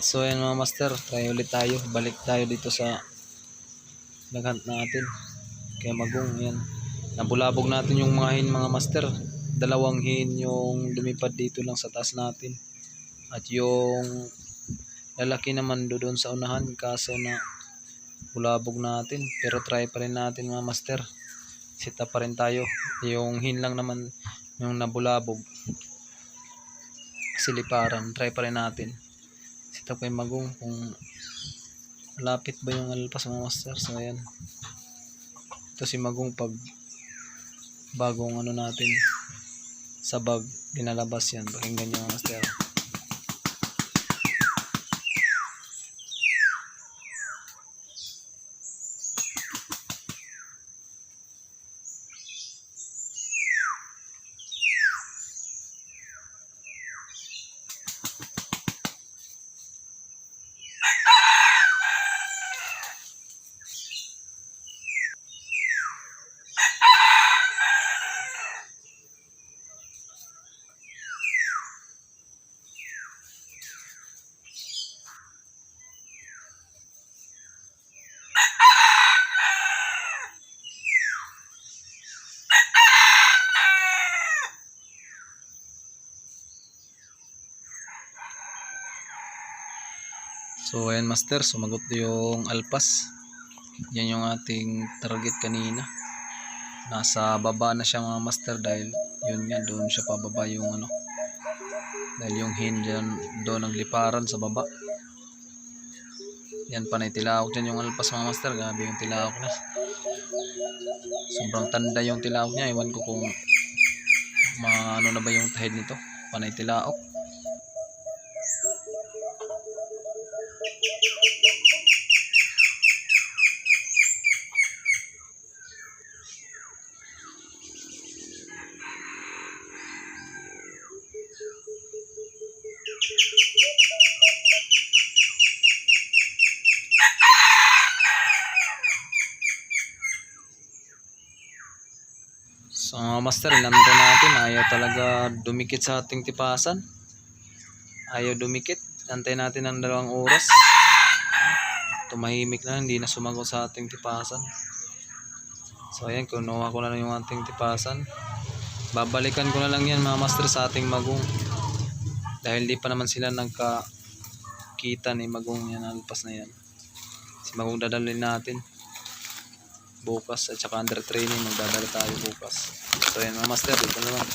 So ayan mga master, try ulit tayo. Balik tayo dito sa naghunt natin. Kaya magong yan. Nabulabog natin yung mga hin mga master. Dalawang hin yung lumipad dito lang sa taas natin. At yung lalaki naman doon sa unahan kaso na bulabog natin. Pero try pa rin natin mga master. Sita pa rin tayo. Yung hin lang naman yung nabulabog. Siliparan. Try pa rin natin. Sita pa yung magong kung malapit ba yung alpas mga master. So ayan. Ito si magong pag bagong ano natin sa bag ginalabas yan. Pakinggan nyo mga master. So ayan master, sumagot yung alpas. Yan yung ating target kanina. Nasa baba na siya mga master dahil yun nga doon siya pababa yung ano. Dahil yung hin dyan, doon nagliparan sa baba. Yan panay tilawak dyan yung alpas mga master. Grabe yung tilawak na. Sobrang tanda yung tilawak niya. Iwan ko kung ano na ba yung tahid nito. Panay tilawak. So mga master, inanda natin. Ayaw talaga dumikit sa ating tipasan. Ayaw dumikit. Antay natin ng 2 oras. Tumahimik na, hindi na sumagot sa ating tipasan. So ayan, kunuha ko na lang yung ating tipasan. Babalikan ko na lang yan mga master sa ating magong. Dahil di pa naman sila nagkakita ni magong yan, alpas na yan. Si magong dadalhin natin bukas at saka under training magdadala tayo bukas. So yan mga master, dito na lang.